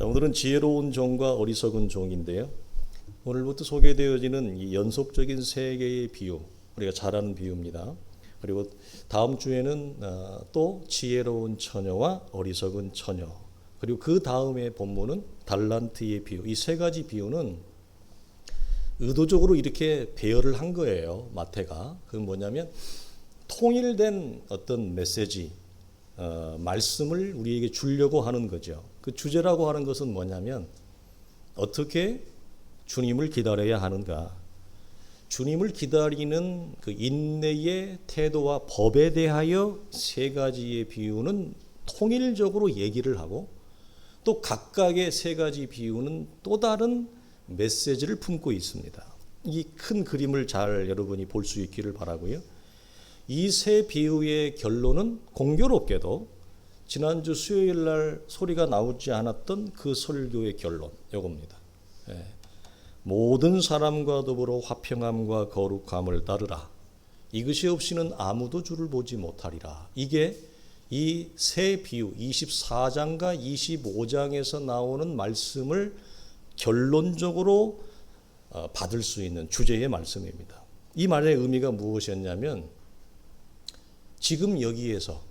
오늘은 지혜로운 종과 어리석은 종인데요. 오늘부터 소개되어지는 이 연속적인 세 개의 비유, 우리가 잘 아는 비유입니다. 그리고 다음 주에는 또 지혜로운 처녀와 어리석은 처녀, 그리고 그 다음에 본문은 달란트의 비유. 이 세 가지 비유는 의도적으로 이렇게 배열을 한 거예요, 마태가. 그건 뭐냐면 통일된 어떤 메시지, 말씀을 우리에게 주려고 하는 거죠. 그 주제라고 하는 것은 뭐냐면 어떻게 주님을 기다려야 하는가, 주님을 기다리는 그 인내의 태도와 법에 대하여 세 가지의 비유는 통일적으로 얘기를 하고, 또 각각의 세 가지 비유는 또 다른 메시지를 품고 있습니다. 이 큰 그림을 잘 여러분이 볼 수 있기를 바라고요. 이 세 비유의 결론은 공교롭게도 지난주 수요일 날 소리가 나오지 않았던 그 설교의 결론, 이겁니다. 모든 사람과 더불어 화평함과 거룩함을 따르라. 이것이 없이는 아무도 주를 보지 못하리라. 이게 이 세 비유 24장과 25장에서 나오는 말씀을 결론적으로 받을 수 있는 주제의 말씀입니다. 이 말의 의미가 무엇이었냐면, 지금 여기에서,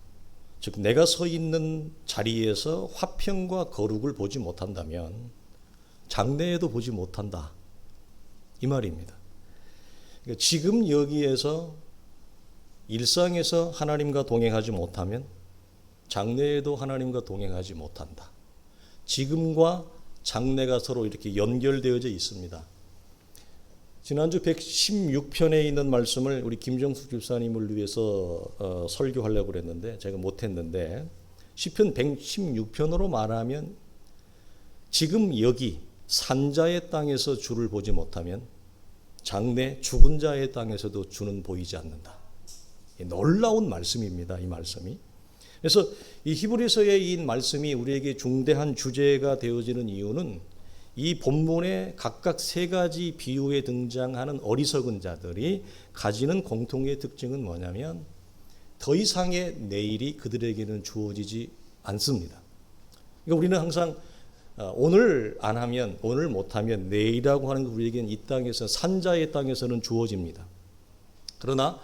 즉 내가 서 있는 자리에서 화평과 거룩을 보지 못한다면 장래에도 보지 못한다, 이 말입니다. 그러니까 지금 여기에서 일상에서 하나님과 동행하지 못하면 장래에도 하나님과 동행하지 못한다. 지금과 장래가 서로 이렇게 연결되어져 있습니다. 지난주 116편에 있는 말씀을 우리 김정숙 집사님을 위해서 설교하려고 그랬는데 제가 못했는데, 시편 116편으로 말하면 지금 여기 산자의 땅에서 주를 보지 못하면 장래 죽은 자의 땅에서도 주는 보이지 않는다. 놀라운 말씀입니다, 이 말씀이. 그래서 이 히브리서의 이 말씀이 우리에게 중대한 주제가 되어지는 이유는 이 본문의 각각 세 가지 비유에 등장하는 어리석은 자들이 가지는 공통의 특징은 뭐냐면 더 이상의 내일이 그들에게는 주어지지 않습니다. 그러니까 우리는 항상 오늘 안 하면, 오늘 못하면 내일이라고 하는 것, 우리에게는 이 땅에서, 산자의 땅에서는 주어집니다. 그러나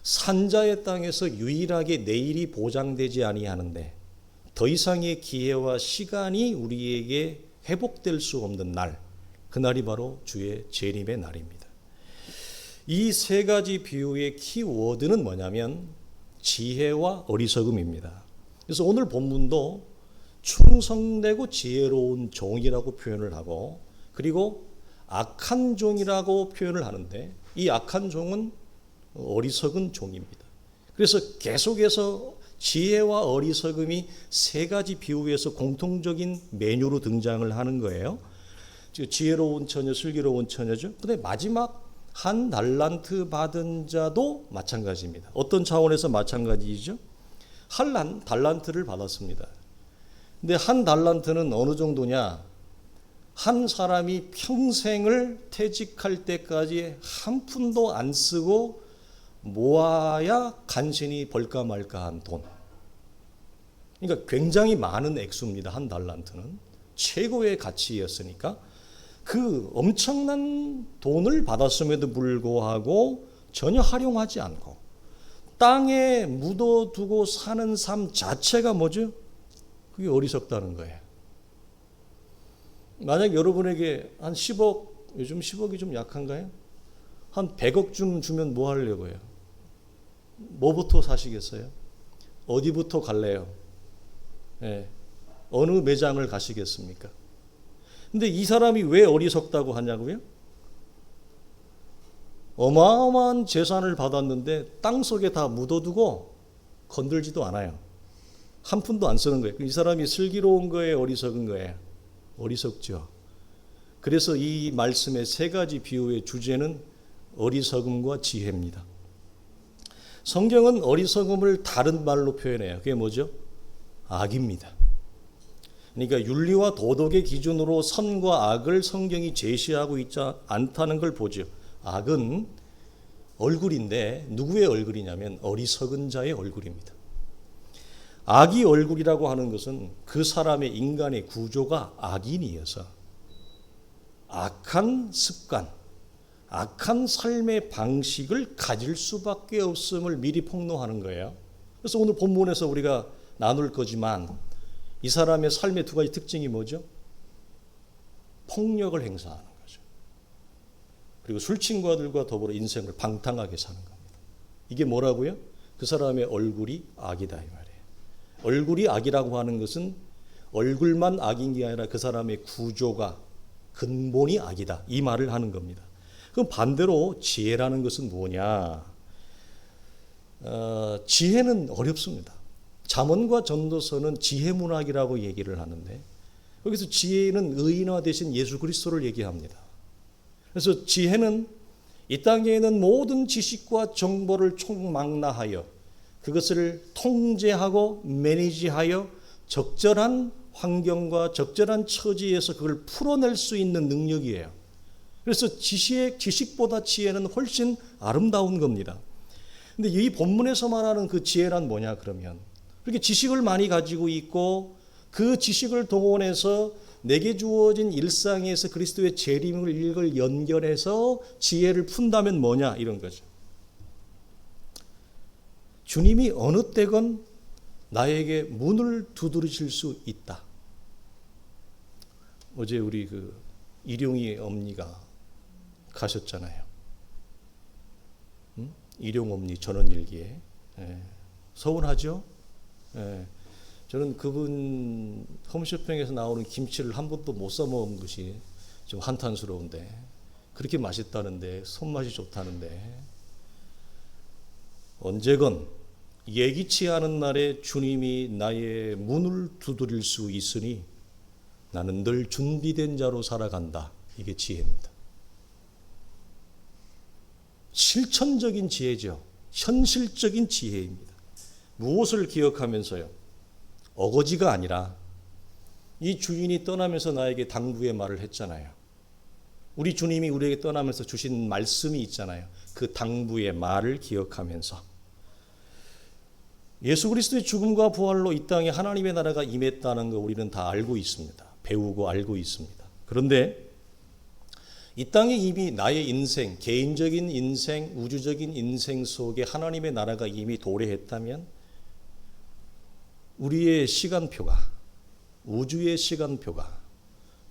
산자의 땅에서 유일하게 내일이 보장되지 아니하는데 더 이상의 기회와 시간이 우리에게 회복될 수 없는 날, 그날이 바로 주의 재림의 날입니다. 이 세 가지 비유의 키워드는 뭐냐면 지혜와 어리석음입니다. 그래서 오늘 본문도 충성되고 지혜로운 종이라고 표현을 하고, 그리고 악한 종이라고 표현을 하는데, 이 악한 종은 어리석은 종입니다. 그래서 계속해서 지혜와 어리석음이 세 가지 비유에서 공통적인 메뉴로 등장을 하는 거예요. 지혜로운 처녀, 슬기로운 처녀죠. 근데 마지막 한 달란트 받은 자도 마찬가지입니다. 어떤 차원에서 마찬가지죠? 한 달란트를 받았습니다. 근데 한 달란트는 어느 정도냐? 한 사람이 평생을 퇴직할 때까지 한 푼도 안 쓰고 모아야 간신히 벌까 말까한 돈. 그러니까 굉장히 많은 액수입니다. 한 달란트는 최고의 가치였으니까 그 엄청난 돈을 받았음에도 불구하고 전혀 활용하지 않고 땅에 묻어두고 사는 삶 자체가 뭐죠? 그게 어리석다는 거예요. 만약 여러분에게 한 10억, 요즘 10억이 좀 약한가요? 한 100억 좀 주면 뭐 하려고요? 뭐부터 사시겠어요? 어디부터 갈래요? 어느 매장을 가시겠습니까? 근데 이 사람이 왜 어리석다고 하냐고요? 어마어마한 재산을 받았는데 땅속에 다 묻어두고 건들지도 않아요. 한 푼도 안 쓰는 거예요. 이 사람이 슬기로운 거예요, 어리석은 거예요? 어리석죠. 그래서 이 말씀의 세 가지 비유의 주제는 어리석음과 지혜입니다. 성경은 어리석음을 다른 말로 표현해요. 그게 뭐죠? 악입니다. 그러니까 윤리와 도덕의 기준으로 선과 악을 성경이 제시하고 있지 않다는 걸 보죠. 악은 얼굴인데 누구의 얼굴이냐면 어리석은 자의 얼굴입니다. 악의 얼굴이라고 하는 것은 그 사람의 인간의 구조가 악인이어서 악한 습관, 악한 삶의 방식을 가질 수밖에 없음을 미리 폭로하는 거예요. 그래서 오늘 본문에서 우리가 나눌 거지만 이 사람의 삶의 두 가지 특징이 뭐죠? 폭력을 행사하는 거죠. 그리고 술친구들과 더불어 인생을 방탕하게 사는 겁니다. 이게 뭐라고요? 그 사람의 얼굴이 악이다 이 말이에요. 얼굴이 악이라고 하는 것은 얼굴만 악인 게 아니라 그 사람의 구조가 근본이 악이다 이 말을 하는 겁니다. 그럼 반대로 지혜라는 것은 뭐냐? 지혜는 어렵습니다. 잠언과 전도서는 지혜문학이라고 얘기를 하는데 여기서 지혜는 의인화 되신 예수 그리스도를 얘기합니다. 그래서 지혜는 이 땅에 있는 모든 지식과 정보를 총망라하여 그것을 통제하고 매니지하여 적절한 환경과 적절한 처지에서 그걸 풀어낼 수 있는 능력이에요. 그래서 지식보다 지혜는 훨씬 아름다운 겁니다. 근데 이 본문에서 말하는 그 지혜란 뭐냐 그러면 그렇게 지식을 많이 가지고 있고 그 지식을 동원해서 내게 주어진 일상에서 그리스도의 재림을 연결해서 지혜를 푼다면 뭐냐 이런 거죠. 주님이 어느 때건 나에게 문을 두드리실 수 있다. 어제 우리 그 일용이 엄니가 가셨잖아요. 일용 엄니 전원일기에. 서운하죠? 저는 그분 홈쇼핑에서 나오는 김치를 한 번도 못 사 먹은 것이 좀 한탄스러운데 그렇게 맛있다는데 손맛이 좋다는데 언제건 예기치 않은 날에 주님이 나의 문을 두드릴 수 있으니 나는 늘 준비된 자로 살아간다. 이게 지혜입니다. 실천적인 지혜죠. 현실적인 지혜입니다. 무엇을 기억하면서요? 어거지가 아니라 이 주인이 떠나면서 나에게 당부의 말을 했잖아요. 우리 주님이 우리에게 떠나면서 주신 말씀이 있잖아요. 그 당부의 말을 기억하면서 예수 그리스도의 죽음과 부활로 이 땅에 하나님의 나라가 임했다는 거 우리는 다 알고 있습니다. 배우고 알고 있습니다. 그런데 이 땅에 이미 나의 인생, 개인적인 인생, 우주적인 인생 속에 하나님의 나라가 이미 도래했다면 우리의 시간표가, 우주의 시간표가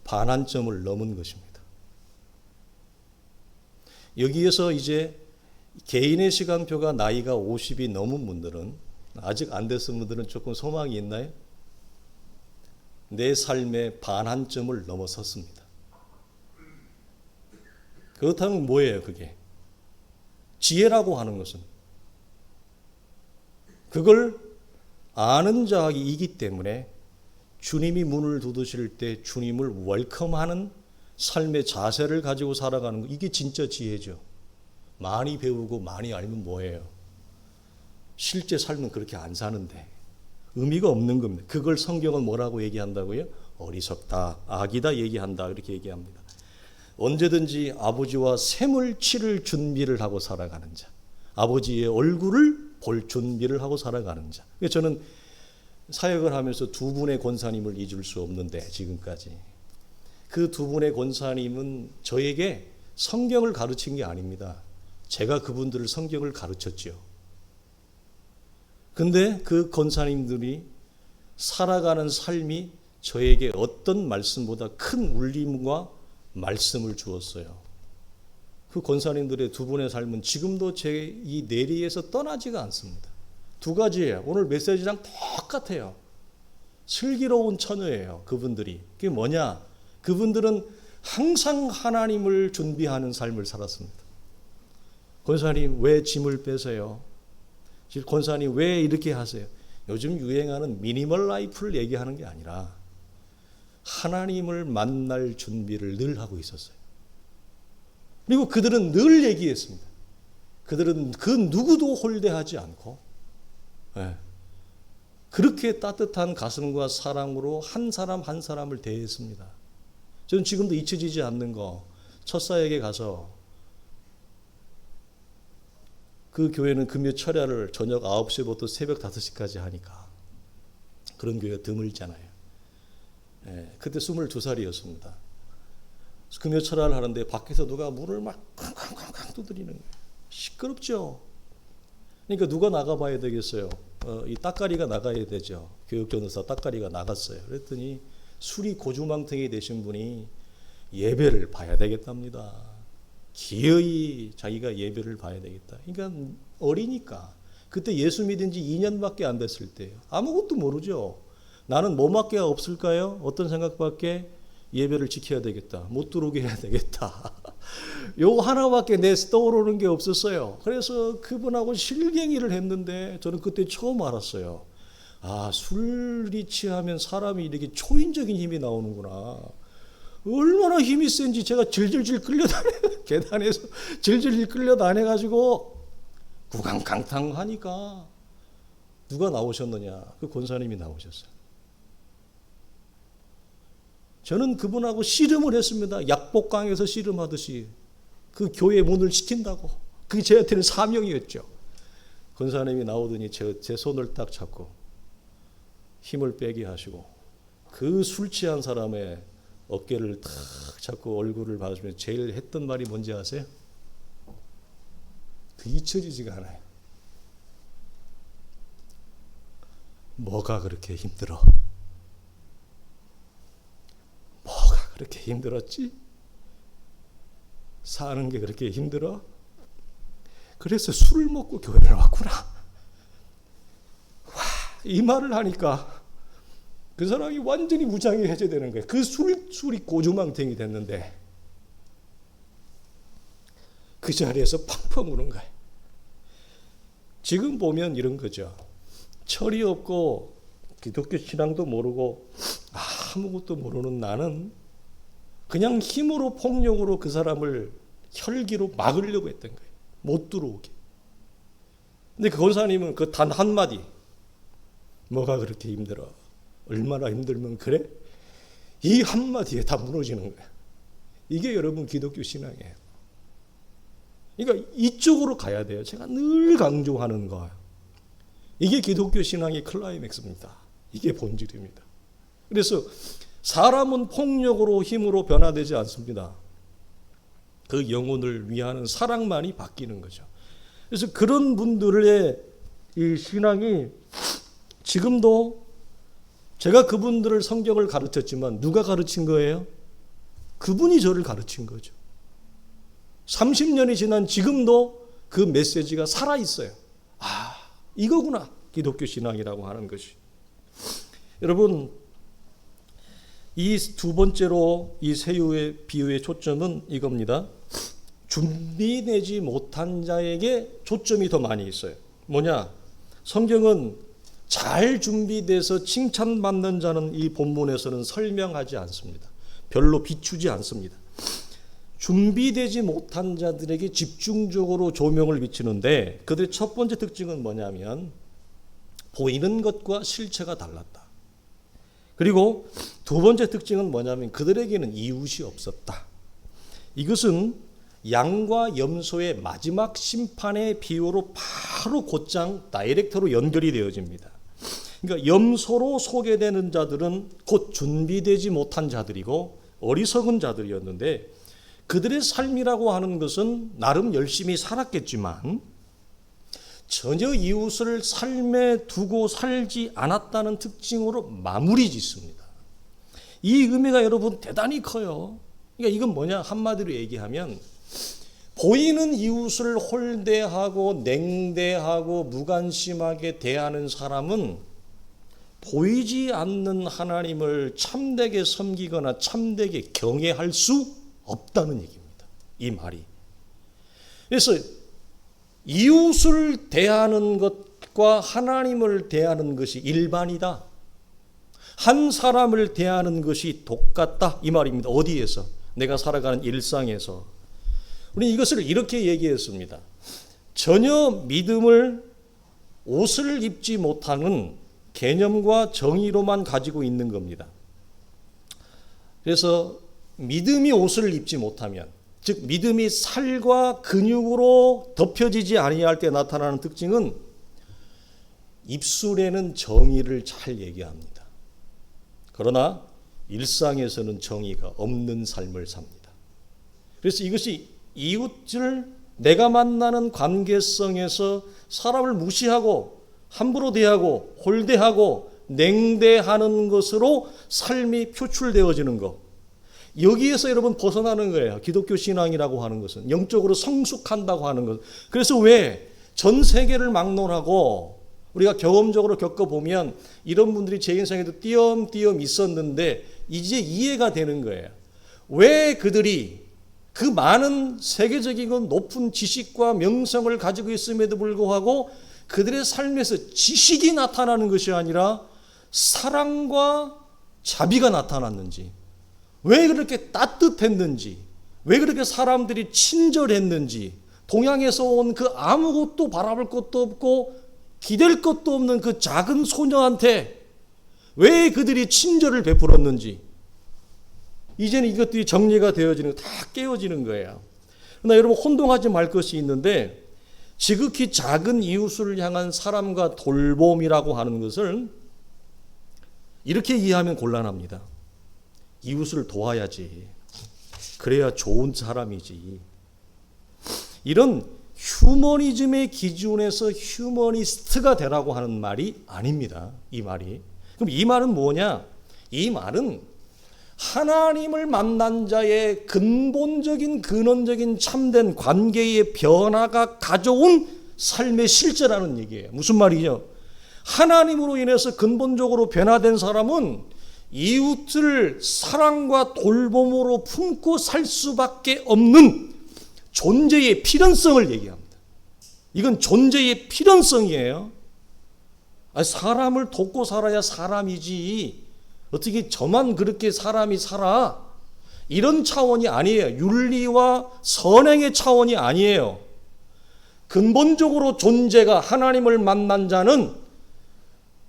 반환점을 넘은 것입니다. 여기에서 이제 개인의 시간표가 나이가 50이 넘은 분들은, 아직 안 됐은 분들은 조금 소망이 있나요? 내 삶의 반환점을 넘어섰습니다. 그렇다면 뭐예요, 그게? 지혜라고 하는 것은 그걸 아는 자이기 때문에 주님이 문을 두드실 때 주님을 웰컴하는 삶의 자세를 가지고 살아가는 것, 이게 진짜 지혜죠. 많이 배우고 많이 알면 뭐예요? 실제 삶은 그렇게 안 사는데 의미가 없는 겁니다. 그걸 성경은 뭐라고 얘기한다고요? 어리석다, 악이다 얘기한다, 이렇게 얘기합니다. 언제든지 아버지와 샘을 치를 준비를 하고 살아가는 자, 아버지의 얼굴을 볼 준비를 하고 살아가는 자. 저는 사역을 하면서 두 분의 권사님을 잊을 수 없는데 지금까지 그 두 분의 권사님은 저에게 성경을 가르친 게 아닙니다. 제가 그분들을 성경을 가르쳤죠. 근데 그 권사님들이 살아가는 삶이 저에게 어떤 말씀보다 큰 울림과 말씀을 주었어요. 그 권사님들의 두 분의 삶은 지금도 제 이 내리에서 떠나지가 않습니다. 두 가지예요. 오늘 메시지랑 똑같아요. 슬기로운 처녀예요. 그분들이. 그게 뭐냐? 그분들은 항상 하나님을 준비하는 삶을 살았습니다. 권사님 왜 짐을 빼세요? 권사님 왜 이렇게 하세요? 요즘 유행하는 미니멀 라이프를 얘기하는 게 아니라 하나님을 만날 준비를 늘 하고 있었어요. 그리고 그들은 늘 얘기했습니다. 그들은 그 누구도 홀대하지 않고 그렇게 따뜻한 가슴과 사랑으로 한 사람 한 사람을 대했습니다. 저는 지금도 잊혀지지 않는 거, 첫사에게 가서 그 교회는 금요 철야를 저녁 9시부터 새벽 5시까지 하니까 그런 교회가 드물잖아요. 그때 22살이었습니다. 금요철화를 하는데 밖에서 누가 문을 막 쾅쾅쾅쾅 두드리는 거예요. 시끄럽죠. 그러니까 누가 나가봐야 되겠어요. 이 따까리가 나가야 되죠. 교육전도사 따까리가 나갔어요. 그랬더니 술이 고주망태기 되신 분이 예배를 봐야 되겠답니다. 기어이 자기가 예배를 봐야 되겠다. 그러니까 어리니까. 그때 예수 믿은 지 2년밖에 안 됐을 때예요. 아무것도 모르죠. 나는 뭐밖에 없을까요? 어떤 생각밖에? 예배를 지켜야 되겠다. 못 들어오게 해야 되겠다. 요 하나밖에 내 떠오르는 게 없었어요. 그래서 그분하고 실갱이를 했는데 저는 그때 처음 알았어요. 아, 술이 취하면 사람이 이렇게 초인적인 힘이 나오는구나. 얼마나 힘이 센지 제가 질질질 끌려다녀 계단에서 질질질 끌려다녀가지고 구강강탕하니까 누가 나오셨느냐? 그 권사님이 나오셨어요. 저는 그분하고 씨름을 했습니다. 약복강에서 씨름하듯이 그 교회 문을 지킨다고. 그게 저한테는 사명이었죠. 권사님이 나오더니 제 손을 딱 잡고 힘을 빼게 하시고 그 술 취한 사람의 어깨를 탁 잡고 얼굴을 봐주면서 제일 했던 말이 뭔지 아세요? 그 잊혀지지가 않아요. 뭐가 그렇게 힘들어? 뭐가 그렇게 힘들었지? 사는 게 그렇게 힘들어? 그래서 술을 먹고 교회를 왔구나. 와, 이 말을 하니까 그 사람이 완전히 무장이 해제되는 거예요. 그 술이 고주망탱이 됐는데 그 자리에서 펑펑 우는 거예요. 지금 보면 이런 거죠. 철이 없고 기독교 신앙도 모르고 아무것도 모르는 나는 그냥 힘으로 폭력으로 그 사람을 혈기로 막으려고 했던 거예요. 못 들어오게. 근데 그 권사님은 그 단 한마디, 뭐가 그렇게 힘들어? 얼마나 힘들면 그래? 이 한마디에 다 무너지는 거예요. 이게 여러분 기독교 신앙이에요. 그러니까 이쪽으로 가야 돼요. 제가 늘 강조하는 거예요. 이게 기독교 신앙의 클라이맥스입니다. 이게 본질입니다. 그래서 사람은 폭력으로 힘으로 변화되지 않습니다. 그 영혼을 위하는 사랑만이 바뀌는 거죠. 그래서 그런 분들의 이 신앙이 지금도 제가 그분들을 성경을 가르쳤지만 누가 가르친 거예요? 그분이 저를 가르친 거죠. 30년이 지난 지금도 그 메시지가 살아있어요. 아, 이거구나. 기독교 신앙이라고 하는 것이. 여러분, 이 두 번째로 이 새우의 비유의 초점은 이겁니다. 준비되지 못한 자에게 초점이 더 많이 있어요. 뭐냐? 성경은 잘 준비돼서 칭찬받는 자는 이 본문에서는 설명하지 않습니다. 별로 비추지 않습니다. 준비되지 못한 자들에게 집중적으로 조명을 비치는데 그들의 첫 번째 특징은 뭐냐면 보이는 것과 실체가 달랐다. 그리고 두 번째 특징은 뭐냐면 그들에게는 이웃이 없었다. 이것은 양과 염소의 마지막 심판의 비유로 바로 곧장 다이렉트로 연결이 되어집니다. 그러니까 염소로 소개되는 자들은 곧 준비되지 못한 자들이고 어리석은 자들이었는데 그들의 삶이라고 하는 것은 나름 열심히 살았겠지만 전혀 이웃을 삶에 두고 살지 않았다는 특징으로 마무리 짓습니다. 이 의미가 여러분 대단히 커요. 그러니까 이건 뭐냐? 한마디로 얘기하면 보이는 이웃을 홀대하고 냉대하고 무관심하게 대하는 사람은 보이지 않는 하나님을 참되게 섬기거나 참되게 경외할 수 없다는 얘기입니다. 이 말이. 그래서 이웃을 대하는 것과 하나님을 대하는 것이 일반이다. 한 사람을 대하는 것이 똑같다. 이 말입니다. 어디에서? 내가 살아가는 일상에서. 우리 이것을 이렇게 얘기했습니다. 전혀 믿음을 옷을 입지 못하는 개념과 정의로만 가지고 있는 겁니다. 그래서 믿음이 옷을 입지 못하면, 즉 믿음이 살과 근육으로 덮여지지 아니할 때 나타나는 특징은 입술에는 정의를 잘 얘기합니다. 그러나 일상에서는 정의가 없는 삶을 삽니다. 그래서 이것이 이웃을 내가 만나는 관계성에서 사람을 무시하고 함부로 대하고 홀대하고 냉대하는 것으로 삶이 표출되어지는 것. 여기에서 여러분 벗어나는 거예요. 기독교 신앙이라고 하는 것은 영적으로 성숙한다고 하는 것. 그래서 왜 전 세계를 막론하고 우리가 경험적으로 겪어보면 이런 분들이 제 인생에도 띄엄띄엄 있었는데 이제 이해가 되는 거예요. 왜 그들이 그 많은 세계적인 높은 지식과 명성을 가지고 있음에도 불구하고 그들의 삶에서 지식이 나타나는 것이 아니라 사랑과 자비가 나타났는지, 왜 그렇게 따뜻했는지, 왜 그렇게 사람들이 친절했는지, 동양에서 온 그 아무것도 바라볼 것도 없고 기댈 것도 없는 그 작은 소녀한테 왜 그들이 친절을 베풀었는지 이제는 이것들이 정리가 되어지는, 다 깨어지는 거예요. 그러나 여러분 혼동하지 말 것이 있는데 지극히 작은 이웃을 향한 사람과 돌봄이라고 하는 것을 이렇게 이해하면 곤란합니다. 이웃을 도와야지. 그래야 좋은 사람이지. 이런 휴머니즘의 기준에서 휴머니스트가 되라고 하는 말이 아닙니다. 이 말이. 그럼 이 말은 뭐냐? 이 말은 하나님을 만난 자의 근본적인 근원적인 참된 관계의 변화가 가져온 삶의 실제라는 얘기예요. 무슨 말이죠? 하나님으로 인해서 근본적으로 변화된 사람은 이웃을 사랑과 돌봄으로 품고 살 수밖에 없는 존재의 필연성을 얘기합니다. 이건 존재의 필연성이에요. 사람을 돕고 살아야 사람이지 어떻게 저만 그렇게 사람이 살아? 이런 차원이 아니에요. 윤리와 선행의 차원이 아니에요. 근본적으로 존재가 하나님을 만난 자는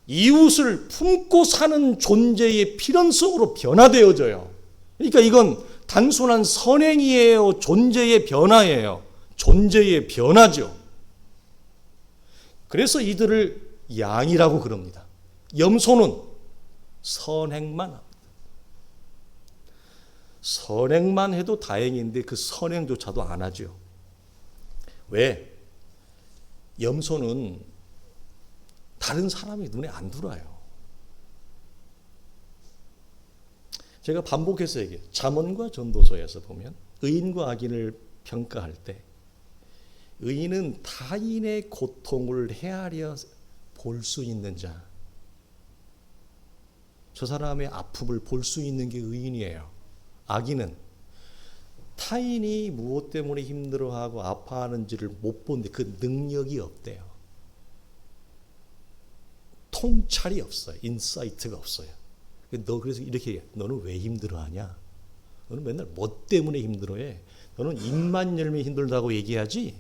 이웃을 품고 사는 존재의 필연성으로 변화되어져요. 그러니까 이건 단순한 선행이에요? 존재의 변화예요? 존재의 변화죠. 그래서 이들을 양이라고 그럽니다. 염소는 선행만 합니다. 선행만 해도 다행인데 그 선행조차도 안 하죠. 왜? 염소는 다른 사람이 눈에 안 들어와요. 제가 반복해서 얘기해요. 잠언과 전도서에서 보면 의인과 악인을 평가할 때 의인은 타인의 고통을 헤아려 볼 수 있는 자. 저 사람의 아픔을 볼 수 있는 게 의인이에요. 악인은 타인이 무엇 때문에 힘들어하고 아파하는지를 못 보는데 그 능력이 없대요. 통찰이 없어요. 인사이트가 없어요. 너 그래서 이렇게 얘기해. 너는 왜 힘들어하냐? 너는 맨날 뭐 때문에 힘들어해? 너는 입만 열면 힘들다고 얘기하지?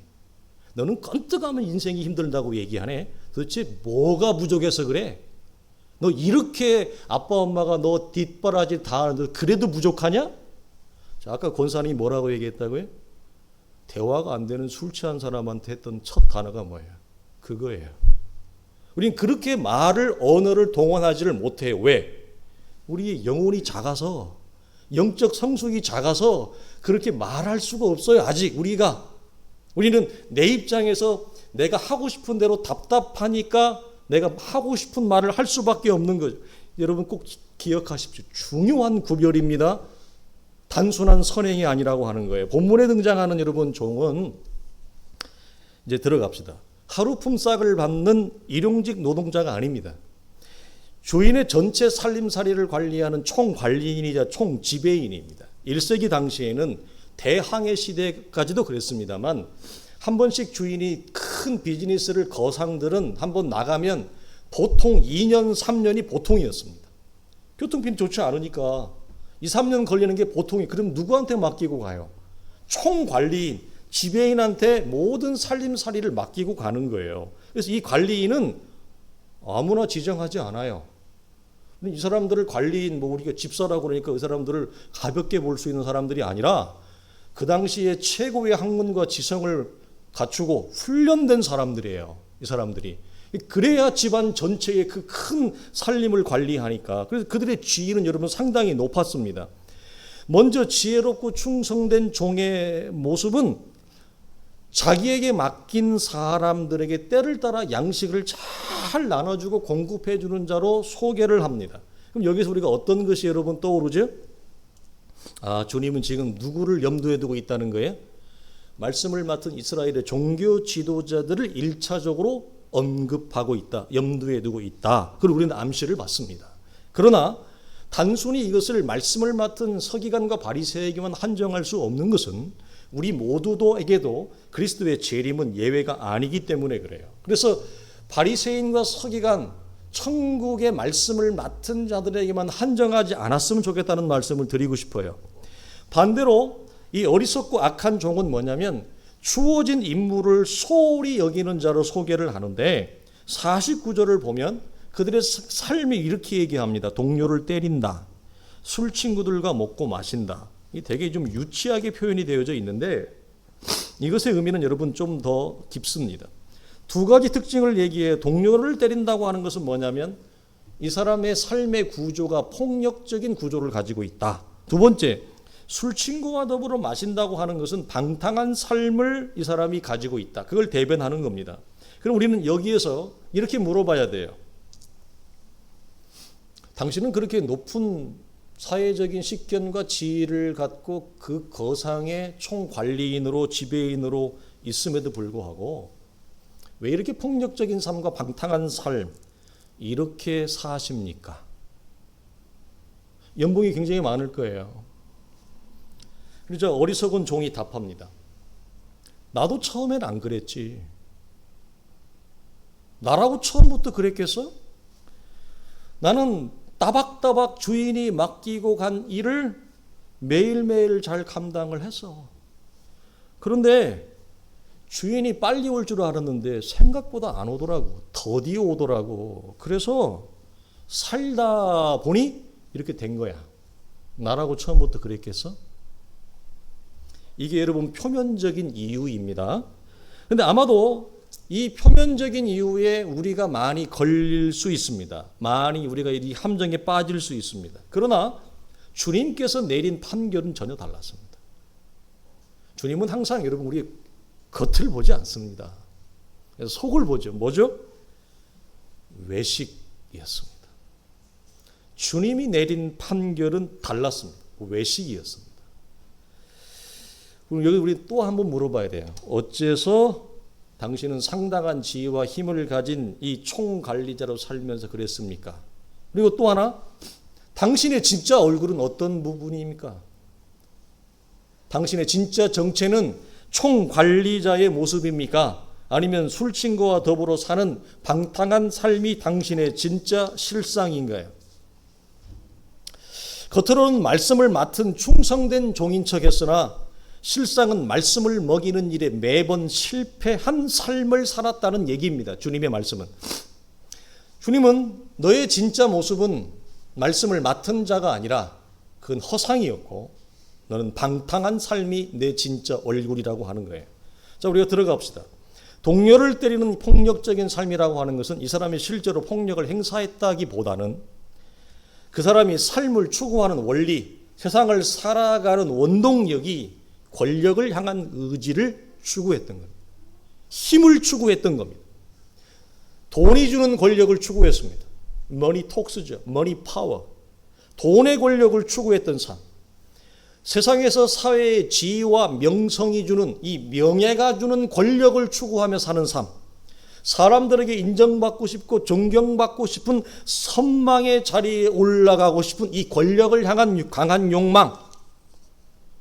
너는 껌뜩하면 인생이 힘들다고 얘기하네? 도대체 뭐가 부족해서 그래? 너 이렇게 아빠 엄마가 너 뒷바라지 다 하는데 그래도 부족하냐? 자, 아까 권사님이 뭐라고 얘기했다고요? 대화가 안 되는 술 취한 사람한테 했던 첫 단어가 뭐예요? 그거예요. 우린 그렇게 언어를 동원하지를 못해요. 왜? 우리의 영혼이 작아서, 영적 성숙이 작아서 그렇게 말할 수가 없어요. 아직 우리는 내 입장에서 내가 하고 싶은 대로 답답하니까 내가 하고 싶은 말을 할 수밖에 없는 거죠. 여러분 꼭 기억하십시오. 중요한 구별입니다. 단순한 선행이 아니라고 하는 거예요. 본문에 등장하는 여러분 종은 이제 들어갑시다. 하루 품삯을 받는 일용직 노동자가 아닙니다. 주인의 전체 살림살이를 관리하는 총관리인이자 총지배인입니다. 1세기 당시에는 대항해 시대까지도 그랬습니다만 한 번씩 주인이 큰 비즈니스를 거상들은 한 번 나가면 보통 2년, 3년이 보통이었습니다. 교통편이 좋지 않으니까 2, 3년 걸리는 게 보통이. 그럼 누구한테 맡기고 가요? 총관리인, 지배인한테 모든 살림살이를 맡기고 가는 거예요. 그래서 이 관리인은 아무나 지정하지 않아요. 이 사람들을 관리인, 우리가 집사라고 그러니까 이 사람들을 가볍게 볼 수 있는 사람들이 아니라 그 당시에 최고의 학문과 지성을 갖추고 훈련된 사람들이에요. 이 사람들이. 그래야 집안 전체의 그 큰 살림을 관리하니까. 그래서 그들의 지위는 여러분 상당히 높았습니다. 먼저 지혜롭고 충성된 종의 모습은 자기에게 맡긴 사람들에게 때를 따라 양식을 잘 나눠주고 공급해주는 자로 소개를 합니다. 그럼 여기서 우리가 어떤 것이 여러분 떠오르죠? 주님은 지금 누구를 염두에 두고 있다는 거예요? 말씀을 맡은 이스라엘의 종교 지도자들을 1차적으로 언급하고 있다. 염두에 두고 있다. 그리고 우리는 암시를 받습니다. 그러나 단순히 이것을 말씀을 맡은 서기관과 바리새에게만 한정할 수 없는 것은 우리 모두에게도 그리스도의 재림은 예외가 아니기 때문에 그래요. 그래서 바리새인과 서기관, 천국의 말씀을 맡은 자들에게만 한정하지 않았으면 좋겠다는 말씀을 드리고 싶어요. 반대로 이 어리석고 악한 종은 뭐냐면 주어진 임무를 소홀히 여기는 자로 소개를 하는데 49절을 보면 그들의 삶이 이렇게 얘기합니다. 동료를 때린다. 술 친구들과 먹고 마신다. 이 되게 좀 유치하게 표현이 되어져 있는데 이것의 의미는 여러분 좀 더 깊습니다. 두 가지 특징을 얘기해. 동료를 때린다고 하는 것은 뭐냐면 이 사람의 삶의 구조가 폭력적인 구조를 가지고 있다. 두 번째, 술 친구와 더불어 마신다고 하는 것은 방탕한 삶을 이 사람이 가지고 있다. 그걸 대변하는 겁니다. 그럼 우리는 여기에서 이렇게 물어봐야 돼요. 당신은 그렇게 높은 사회적인 식견과 지위를 갖고 그 거상의 총관리인으로 지배인으로 있음에도 불구하고 왜 이렇게 폭력적인 삶과 방탕한 삶 이렇게 사십니까? 연봉이 굉장히 많을 거예요. 그래서 어리석은 종이 답합니다. 나도 처음엔 안 그랬지. 나라고 처음부터 그랬겠어? 나는 따박따박 주인이 맡기고 간 일을 매일매일 잘 감당을 했어. 그런데 주인이 빨리 올 줄 알았는데 생각보다 안 오더라고. 더디 오더라고. 그래서 살다 보니 이렇게 된 거야. 나라고 처음부터 그랬겠어? 이게 여러분 표면적인 이유입니다. 그런데 아마도 이 표면적인 이유에 우리가 많이 걸릴 수 있습니다. 많이 우리가 이 함정에 빠질 수 있습니다. 그러나 주님께서 내린 판결은 전혀 달랐습니다. 주님은 항상 여러분 우리 겉을 보지 않습니다. 그래서 속을 보죠. 뭐죠? 외식이었습니다. 주님이 내린 판결은 달랐습니다. 외식이었습니다. 그럼 여기 우리 또 한번 물어봐야 돼요. 어째서 당신은 상당한 지위와 힘을 가진 이 총관리자로 살면서 그랬습니까? 그리고 또 하나, 당신의 진짜 얼굴은 어떤 부분입니까? 당신의 진짜 정체는 총관리자의 모습입니까? 아니면 술친구와 더불어 사는 방탕한 삶이 당신의 진짜 실상인가요? 겉으로는 말씀을 맡은 충성된 종인 척했으나 실상은 말씀을 먹이는 일에 매번 실패한 삶을 살았다는 얘기입니다. 주님의 말씀은. 주님은 너의 진짜 모습은 말씀을 맡은 자가 아니라 그건 허상이었고 너는 방탕한 삶이 내 진짜 얼굴이라고 하는 거예요. 자, 우리가 들어가 봅시다. 동료를 때리는 폭력적인 삶이라고 하는 것은 이 사람이 실제로 폭력을 행사했다기보다는 그 사람이 삶을 추구하는 원리, 세상을 살아가는 원동력이 권력을 향한 의지를 추구했던 겁니다. 힘을 추구했던 겁니다. 돈이 주는 권력을 추구했습니다. Money talks죠. Money power. 돈의 권력을 추구했던 삶. 세상에서 사회의 지위와 명성이 주는 이 명예가 주는 권력을 추구하며 사는 삶. 사람들에게 인정받고 싶고 존경받고 싶은 선망의 자리에 올라가고 싶은 이 권력을 향한 강한 욕망.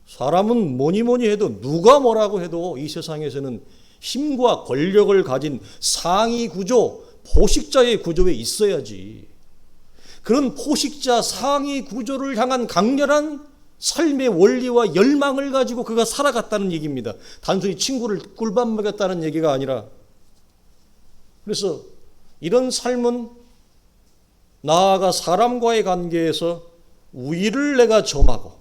사람은 뭐니 해도 누가 뭐라고 해도 이 세상에서는 힘과 권력을 가진 상위 구조, 포식자의 구조에 있어야지. 그런 포식자 상위 구조를 향한 강렬한 삶의 원리와 열망을 가지고 그가 살아갔다는 얘기입니다. 단순히 친구를 꿀밥 먹였다는 얘기가 아니라. 그래서 이런 삶은 나아가 사람과의 관계에서 우위를 내가 점하고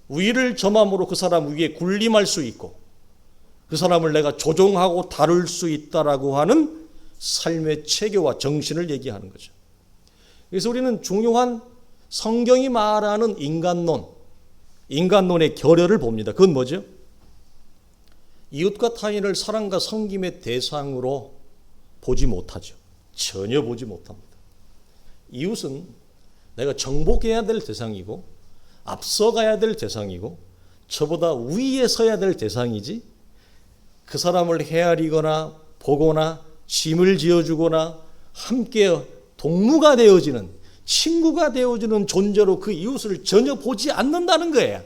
우위를 점함으로 그 사람 위에 군림할 수 있고 그 사람을 내가 조종하고 다룰 수 있다라고 하는 삶의 체계와 정신을 얘기하는 거죠. 그래서 우리는 중요한 성경이 말하는 인간론의 결여를 봅니다. 그건 뭐죠? 이웃과 타인을 사랑과 섬김의 대상으로 보지 못하죠. 전혀 보지 못합니다. 이웃은 내가 정복해야 될 대상이고 앞서가야 될 대상이고 저보다 위에 서야 될 대상이지, 그 사람을 헤아리거나 보거나 짐을 지어주거나 함께 동무가 되어지는, 친구가 되어주는 존재로 그 이웃을 전혀 보지 않는다는 거예요.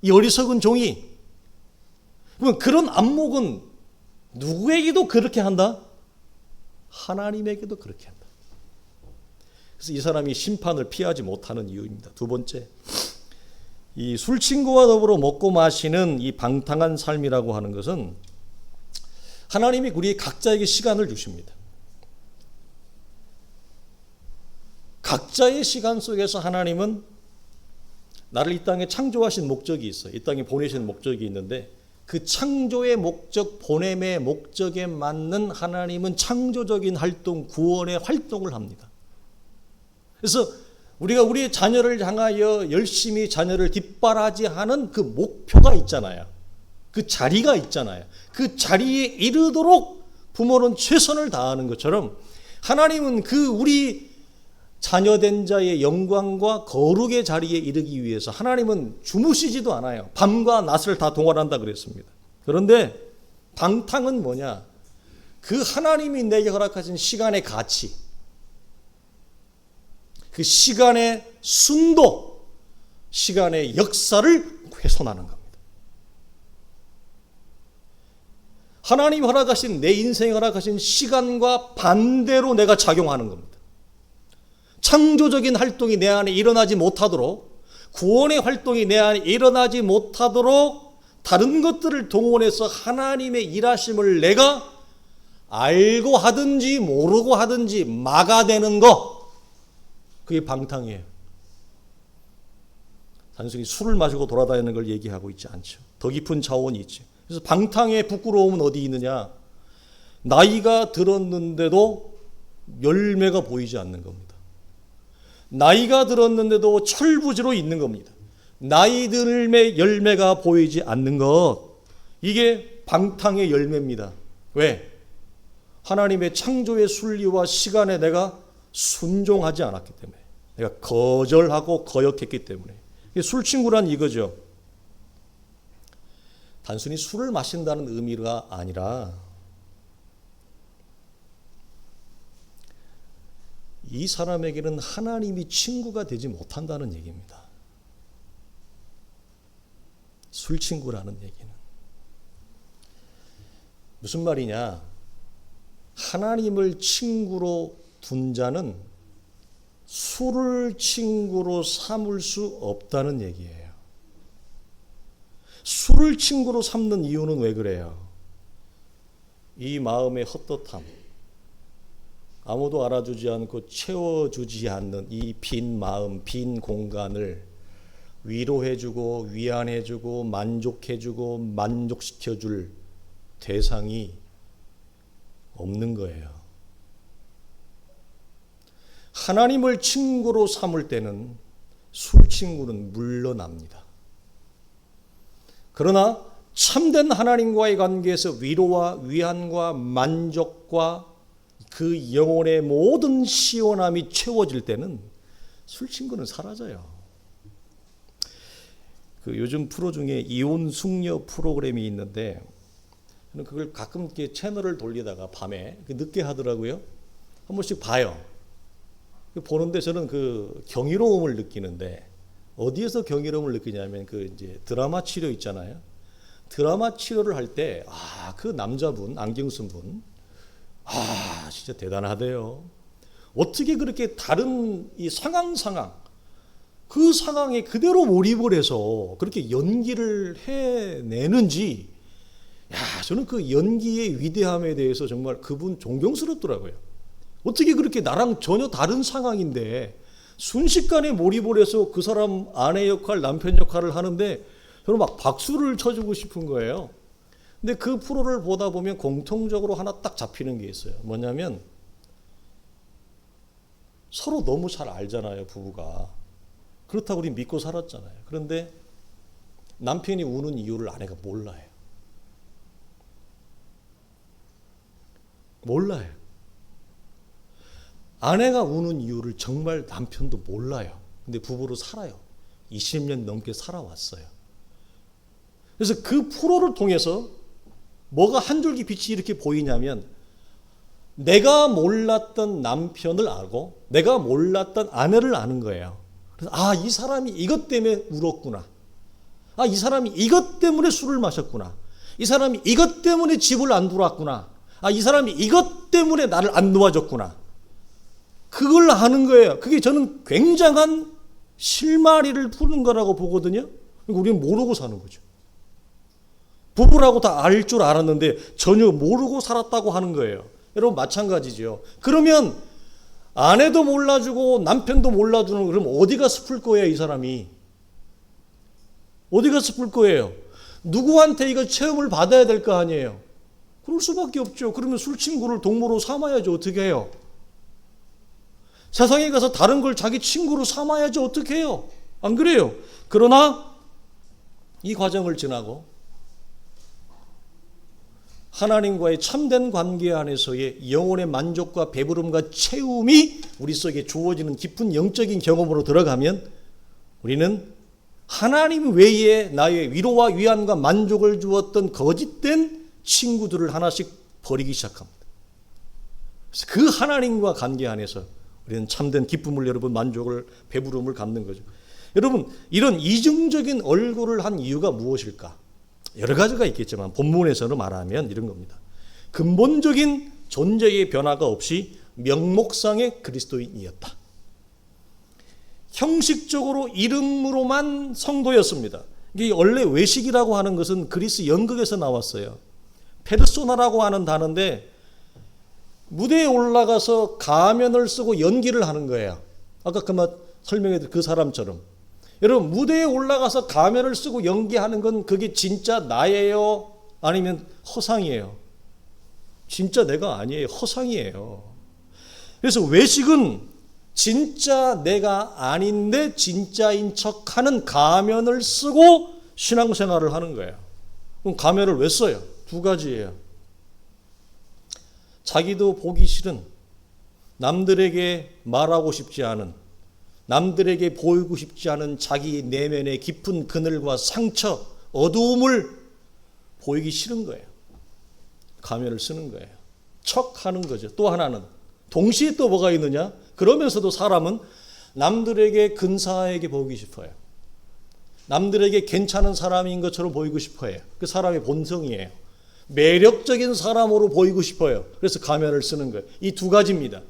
이 어리석은 종이. 그러면 그런 안목은 누구에게도 그렇게 한다? 하나님에게도 그렇게 한다. 그래서 이 사람이 심판을 피하지 못하는 이유입니다. 두 번째, 이 술친구와 더불어 먹고 마시는 이 방탕한 삶이라고 하는 것은 하나님이 우리 각자에게 시간을 주십니다. 각자의 시간 속에서 하나님은 나를 이 땅에 창조하신 목적이 있어요. 이 땅에 보내신 목적이 있는데 그 창조의 목적, 보냄의 목적에 맞는 하나님은 창조적인 활동, 구원의 활동을 합니다. 그래서 우리가 우리의 자녀를 향하여 열심히 자녀를 뒷바라지하는 그 목표가 있잖아요. 그 자리가 있잖아요. 그 자리에 이르도록 부모는 최선을 다하는 것처럼 하나님은 그 우리 자녀된 자의 영광과 거룩의 자리에 이르기 위해서 하나님은 주무시지도 않아요. 밤과 낮을 다 동원한다 그랬습니다. 그런데 방탕은 뭐냐? 그 하나님이 내게 허락하신 시간의 가치, 그 시간의 순도, 시간의 역사를 훼손하는 겁니다. 하나님이 허락하신, 내 인생에 허락하신 시간과 반대로 내가 작용하는 겁니다. 창조적인 활동이 내 안에 일어나지 못하도록, 구원의 활동이 내 안에 일어나지 못하도록 다른 것들을 동원해서 하나님의 일하심을 내가 알고 하든지 모르고 하든지 막아대는 것, 그게 방탕이에요. 단순히 술을 마시고 돌아다니는 걸 얘기하고 있지 않죠. 더 깊은 차원이 있죠. 그래서 방탕의 부끄러움은 어디 있느냐? 나이가 들었는데도 열매가 보이지 않는 겁니다. 나이가 들었는데도 철부지로 있는 겁니다. 나이 들매 열매가 보이지 않는 것, 이게 방탕의 열매입니다. 왜? 하나님의 창조의 순리와 시간에 내가 순종하지 않았기 때문에, 내가 거절하고 거역했기 때문에. 술친구란 이거죠. 단순히 술을 마신다는 의미가 아니라 이 사람에게는 하나님이 친구가 되지 못한다는 얘기입니다. 술친구라는 얘기는 무슨 말이냐? 하나님을 친구로 둔 자는 술을 친구로 삼을 수 없다는 얘기예요. 술을 친구로 삼는 이유는 왜 그래요? 이 마음의 헛헛함, 아무도 알아주지 않고 채워주지 않는 이 빈 마음, 빈 공간을 위로해주고 위안해주고 만족해주고 만족시켜줄 대상이 없는 거예요. 하나님을 친구로 삼을 때는 술 친구는 물러납니다. 그러나 참된 하나님과의 관계에서 위로와 위안과 만족과 그 영혼의 모든 시원함이 채워질 때는 술 친구는 사라져요. 그 요즘 프로 중에 이혼 숙녀 프로그램이 있는데 저는 그걸 가끔 이렇게 채널을 돌리다가 밤에 늦게 하더라고요. 한 번씩 봐요. 보는데 저는 그 경이로움을 느끼는데, 어디에서 경이로움을 느끼냐면 그 이제 드라마 치료 있잖아요. 드라마 치료를 할 때 그 남자분, 안경 쓴 분, 진짜 대단하대요. 어떻게 그렇게 다른 이 상황 그 상황에 그대로 몰입을 해서 그렇게 연기를 해내는지, 저는 그 연기의 위대함에 대해서 정말 그분 존경스럽더라고요. 어떻게 그렇게 나랑 전혀 다른 상황인데 순식간에 몰입을 해서 그 사람 아내 역할, 남편 역할을 하는데 저는 막 박수를 쳐주고 싶은 거예요. 근데 그 프로를 보다 보면 공통적으로 하나 딱 잡히는 게 있어요. 뭐냐면 서로 너무 잘 알잖아요, 부부가. 그렇다고 우리 믿고 살았잖아요. 그런데 남편이 우는 이유를 아내가 몰라요. 몰라요. 아내가 우는 이유를 정말 남편도 몰라요. 근데 부부로 살아요. 20년 넘게 살아왔어요. 그래서 그 프로를 통해서 뭐가 한 줄기 빛이 이렇게 보이냐면 내가 몰랐던 남편을 알고 내가 몰랐던 아내를 아는 거예요. 그래서 이 사람이 이것 때문에 울었구나. 이 사람이 이것 때문에 술을 마셨구나. 이 사람이 이것 때문에 집을 안 들어왔구나. 이 사람이 이것 때문에 나를 안 도와줬구나. 그걸 아는 거예요. 그게 저는 굉장한 실마리를 푸는 거라고 보거든요. 우리는 모르고 사는 거죠. 부부라고 다 알 줄 알았는데 전혀 모르고 살았다고 하는 거예요. 여러분 마찬가지죠. 그러면 아내도 몰라주고 남편도 몰라주는 그럼 어디 가서 풀 거예요, 이 사람이? 어디 가서 풀 거예요? 누구한테 이거 체험을 받아야 될 거 아니에요? 그럴 수밖에 없죠. 그러면 술친구를 동무로 삼아야지 어떻게 해요? 세상에 가서 다른 걸 자기 친구로 삼아야지 어떻게 해요? 안 그래요? 그러나 이 과정을 지나고 하나님과의 참된 관계 안에서의 영혼의 만족과 배부름과 채움이 우리 속에 주어지는 깊은 영적인 경험으로 들어가면 우리는 하나님 외에 나의 위로와 위안과 만족을 주었던 거짓된 친구들을 하나씩 버리기 시작합니다. 그래서 그 하나님과 관계 안에서 우리는 참된 기쁨을 여러분 만족을 배부름을 갖는 거죠. 여러분 이런 이중적인 얼굴을 한 이유가 무엇일까? 여러 가지가 있겠지만 본문에서는 말하면 이런 겁니다. 근본적인 존재의 변화가 없이 명목상의 그리스도인이었다. 형식적으로 이름으로만 성도였습니다. 이게 원래 외식이라고 하는 것은 그리스 연극에서 나왔어요. 페르소나라고 하는 단어인데 무대에 올라가서 가면을 쓰고 연기를 하는 거예요. 아까 설명해드린 그 사람처럼. 여러분 무대에 올라가서 가면을 쓰고 연기하는 건 그게 진짜 나예요? 아니면 허상이에요? 진짜 내가 아니에요. 허상이에요. 그래서 외식은 진짜 내가 아닌데 진짜인 척하는 가면을 쓰고 신앙생활을 하는 거예요. 그럼 가면을 왜 써요? 두 가지예요. 자기도 보기 싫은, 남들에게 말하고 싶지 않은, 남들에게 보이고 싶지 않은 자기 내면의 깊은 그늘과 상처, 어두움을 보이기 싫은 거예요. 가면을 쓰는 거예요. 척하는 거죠. 또 하나는 동시에 또 뭐가 있느냐? 그러면서도 사람은 남들에게 근사하게 보이고 싶어요. 남들에게 괜찮은 사람인 것처럼 보이고 싶어요. 그 사람의 본성이에요. 매력적인 사람으로 보이고 싶어요. 그래서 가면을 쓰는 거예요. 이 두 가지입니다.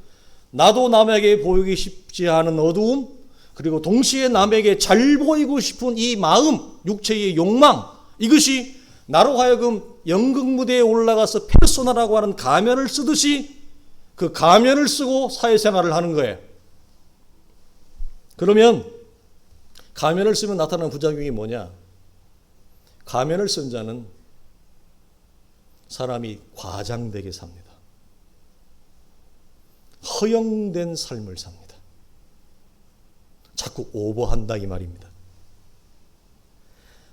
나도 남에게 보이기 쉽지 않은 어두움, 그리고 동시에 남에게 잘 보이고 싶은 이 마음, 육체의 욕망, 이것이 나로 하여금 연극 무대에 올라가서 페르소나라고 하는 가면을 쓰듯이 그 가면을 쓰고 사회생활을 하는 거예요. 그러면 가면을 쓰면 나타나는 부작용이 뭐냐? 가면을 쓴 자는 사람이 과장되게 삽니다. 허영된 삶을 삽니다. 자꾸 오버한다 이 말입니다.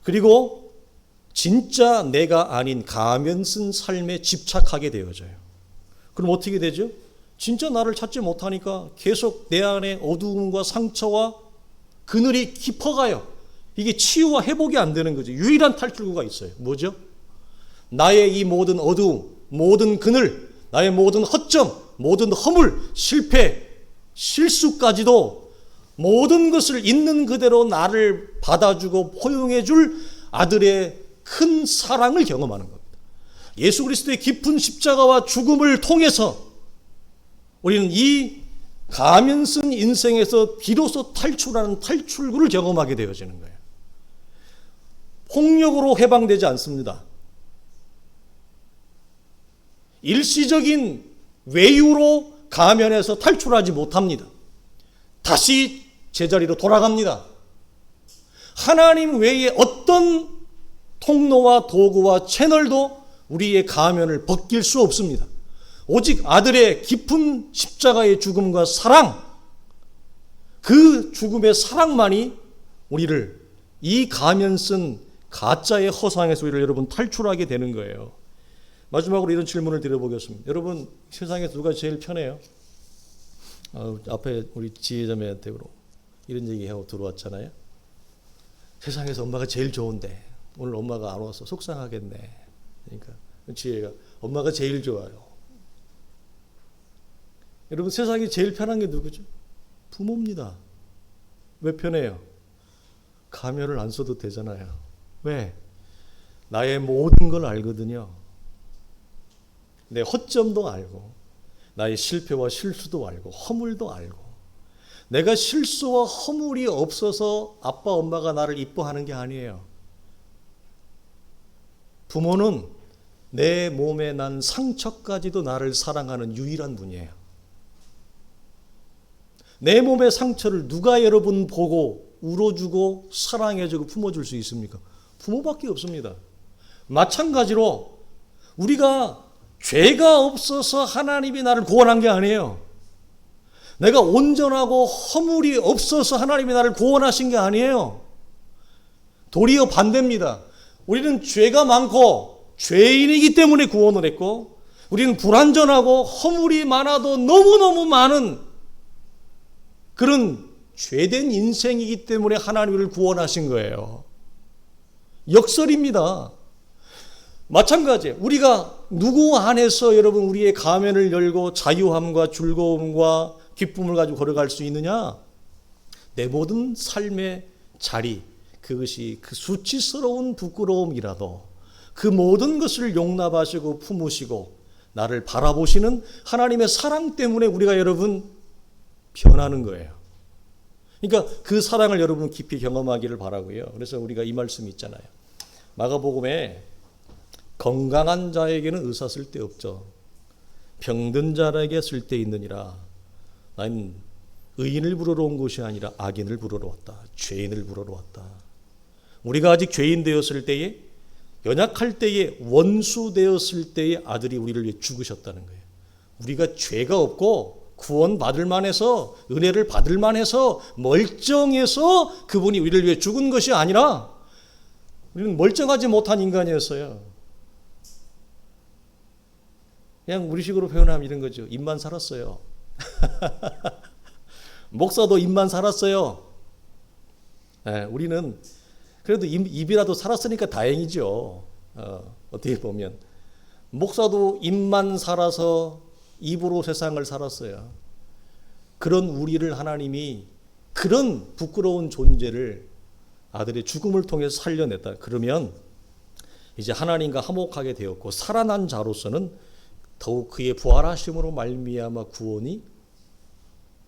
그리고 진짜 내가 아닌 가면 쓴 삶에 집착하게 되어져요. 그럼 어떻게 되죠? 진짜 나를 찾지 못하니까 계속 내 안에 어두움과 상처와 그늘이 깊어가요. 이게 치유와 회복이 안 되는 거죠. 유일한 탈출구가 있어요. 뭐죠? 나의 이 모든 어두움, 모든 그늘, 나의 모든 허점, 모든 허물, 실패, 실수까지도 모든 것을 있는 그대로 나를 받아주고 포용해줄 아들의 큰 사랑을 경험하는 겁니다. 예수 그리스도의 깊은 십자가와 죽음을 통해서 우리는 이 가면 쓴 인생에서 비로소 탈출하는 탈출구를 경험하게 되어지는 거예요. 폭력으로 해방되지 않습니다. 일시적인 외유로 가면에서 탈출하지 못합니다. 다시 제자리로 돌아갑니다. 하나님 외에 어떤 통로와 도구와 채널도 우리의 가면을 벗길 수 없습니다. 오직 아들의 깊은 십자가의 죽음과 사랑, 그 죽음의 사랑만이 우리를 이 가면 쓴 가짜의 허상에서 우리를 여러분 탈출하게 되는 거예요. 마지막으로 이런 질문을 드려보겠습니다. 여러분, 세상에서 누가 제일 편해요? 앞에 우리 지혜자매한테 이런 얘기하고 들어왔잖아요. 세상에서 엄마가 제일 좋은데 오늘 엄마가 안 와서 속상하겠네. 그러니까 지혜가 엄마가 제일 좋아요. 여러분, 세상에 제일 편한 게 누구죠? 부모입니다. 왜 편해요? 가면을 안 써도 되잖아요. 왜? 나의 모든 걸 알거든요. 내 허점도 알고, 나의 실패와 실수도 알고, 허물도 알고. 내가 실수와 허물이 없어서 아빠 엄마가 나를 이뻐하는 게 아니에요. 부모는 내 몸에 난 상처까지도 나를 사랑하는 유일한 분이에요. 내 몸의 상처를 누가 여러분 보고 울어주고 사랑해주고 품어줄 수 있습니까? 부모밖에 없습니다. 마찬가지로 우리가 죄가 없어서 하나님이 나를 구원한 게 아니에요. 내가 온전하고 허물이 없어서 하나님이 나를 구원하신 게 아니에요. 도리어 반대입니다. 우리는 죄가 많고 죄인이기 때문에 구원을 했고, 우리는 불완전하고 허물이 많아도 너무너무 많은 그런 죄된 인생이기 때문에 하나님을 우리를 구원하신 거예요. 역설입니다. 마찬가지예요. 우리가 누구 안에서 여러분 우리의 가면을 열고 자유함과 즐거움과 기쁨을 가지고 걸어갈 수 있느냐? 내 모든 삶의 자리, 그것이 그 수치스러운 부끄러움이라도 그 모든 것을 용납하시고 품으시고 나를 바라보시는 하나님의 사랑 때문에 우리가 여러분 변하는 거예요. 그러니까 그 사랑을 여러분 깊이 경험하기를 바라고요. 그래서 우리가 이 말씀이 있잖아요. 마가복음에 건강한 자에게는 의사 쓸데없죠. 병든 자에게 쓸데있느니라. 나는 의인을 부르러 온 것이 아니라 악인을 부르러 왔다. 죄인을 부르러 왔다. 우리가 아직 죄인 되었을 때에, 연약할 때에, 원수 되었을 때에 아들이 우리를 위해 죽으셨다는 거예요. 우리가 죄가 없고 구원 받을 만해서, 은혜를 받을 만해서, 멀쩡해서 그분이 우리를 위해 죽은 것이 아니라 우리는 멀쩡하지 못한 인간이었어요. 그냥 우리식으로 표현하면 이런 거죠. 입만 살았어요. 목사도 입만 살았어요. 네, 우리는 그래도 입이라도 살았으니까 다행이죠. 어떻게 보면 목사도 입만 살아서 입으로 세상을 살았어요. 그런 우리를 하나님이 그런 부끄러운 존재를 아들의 죽음을 통해 살려냈다. 그러면 이제 하나님과 화목하게 되었고 살아난 자로서는 더욱 그의 부활하심으로 말미암아 구원이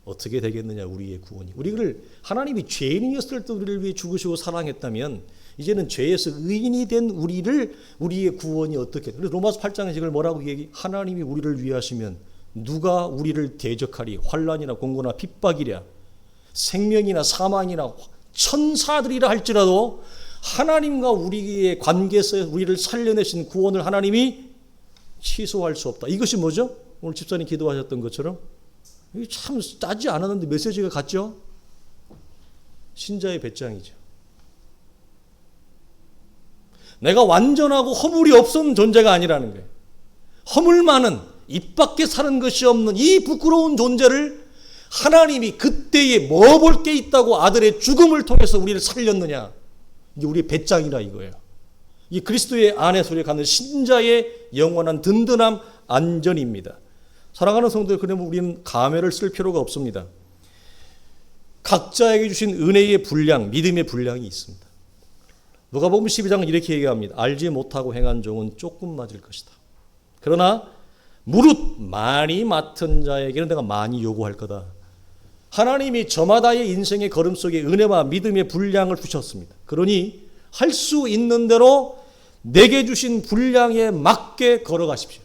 어떻게 되겠느냐. 우리의 구원이, 우리를 하나님이 죄인이었을 때 우리를 위해 죽으시고 사랑했다면 이제는 죄에서 의인이 된 우리의 구원이 어떻게, 그래서 로마서 8장에 이걸 뭐라고 얘기? 하나님이 우리를 위하시면 누가 우리를 대적하리? 환난이나 공고나 핍박이랴, 생명이나 사망이나 천사들이라 할지라도 하나님과 우리의 관계에서 우리를 살려내신 구원을 하나님이 취소할 수 없다. 이것이 뭐죠? 오늘 집사님 기도하셨던 것처럼 참 짜지 않았는데 메시지가 같죠? 신자의 배짱이죠. 내가 완전하고 허물이 없는 존재가 아니라는 거예요. 허물 많은, 입 밖에 사는 것이 없는 이 부끄러운 존재를 하나님이 그때에 뭐 볼 게 있다고 아들의 죽음을 통해서 우리를 살렸느냐. 이게 우리의 배짱이라 이거예요. 이 그리스도의 안에서 우리가 갖는 신자의 영원한 든든함, 안전입니다. 사랑하는 성도들, 그러면 우리는 가면을 쓸 필요가 없습니다. 각자에게 주신 은혜의 분량, 믿음의 분량이 있습니다. 누가복음 12장은 이렇게 얘기합니다. 알지 못하고 행한 종은 조금 맞을 것이다. 그러나 무릇 많이 맡은 자에게는 내가 많이 요구할 거다. 하나님이 저마다의 인생의 걸음 속에 은혜와 믿음의 분량을 주셨습니다. 그러니 할 수 있는 대로 내게 주신 분량에 맞게 걸어가십시오.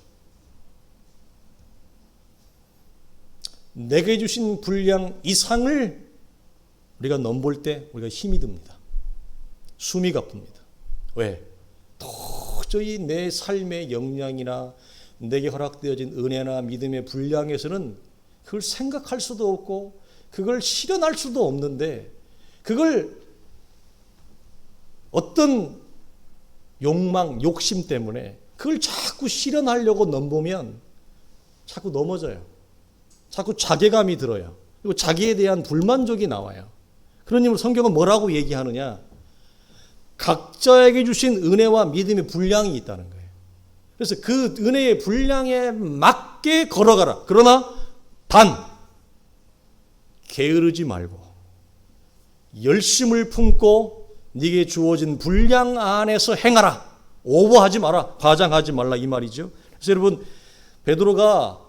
내게 주신 분량 이상을 우리가 넘볼 때 우리가 힘이 듭니다. 숨이 가쁩니다. 왜? 도저히 도저히 내 삶의 역량이나 내게 허락되어진 은혜나 믿음의 분량에서는 그걸 생각할 수도 없고 그걸 실현할 수도 없는데, 그걸 어떤 욕망, 욕심 때문에 그걸 자꾸 실현하려고 넘보면 자꾸 넘어져요. 자꾸 자괴감이 들어요. 그리고 자기에 대한 불만족이 나와요. 그러니 성경은 뭐라고 얘기하느냐? 각자에게 주신 은혜와 믿음의 분량이 있다는 거예요. 그래서 그 은혜의 분량에 맞게 걸어가라. 그러나 단 게으르지 말고 열심을 품고 네게 주어진 분량 안에서 행하라. 오버하지 마라. 과장하지 말라, 이 말이죠. 그래서 여러분, 베드로가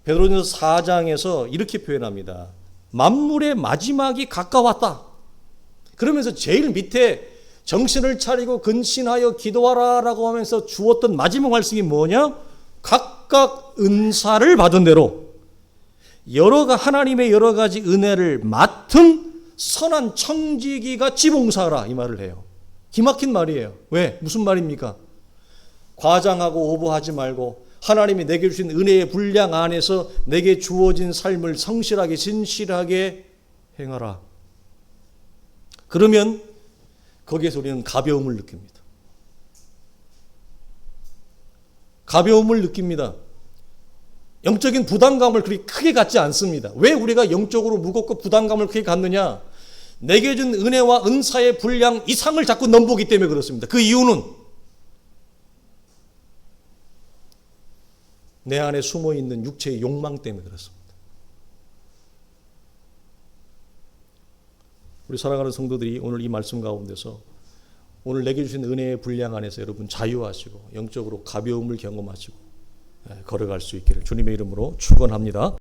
베드로전서 4장에서 이렇게 표현합니다. 만물의 마지막이 가까웠다. 그러면서 제일 밑에 정신을 차리고 근신하여 기도하라라고 하면서 주었던 마지막 말씀이 뭐냐? 각각 은사를 받은 대로 하나님의 여러 가지 은혜를 맡은 선한 청지기같이 봉사하라, 이 말을 해요. 기막힌 말이에요. 왜? 무슨 말입니까? 과장하고 오버하지 말고 하나님이 내게 주신 은혜의 분량 안에서 내게 주어진 삶을 성실하게 진실하게 행하라. 그러면 거기에서 우리는 가벼움을 느낍니다. 가벼움을 느낍니다. 영적인 부담감을 그리 크게 갖지 않습니다. 왜 우리가 영적으로 무겁고 부담감을 크게 갖느냐? 내게 준 은혜와 은사의 분량 이상을 자꾸 넘보기 때문에 그렇습니다. 그 이유는 내 안에 숨어있는 육체의 욕망 때문에 그렇습니다. 우리 사랑하는 성도들이 오늘 이 말씀 가운데서 오늘 내게 주신 은혜의 분량 안에서 여러분 자유하시고 영적으로 가벼움을 경험하시고 걸어갈 수 있기를 주님의 이름으로 축원합니다.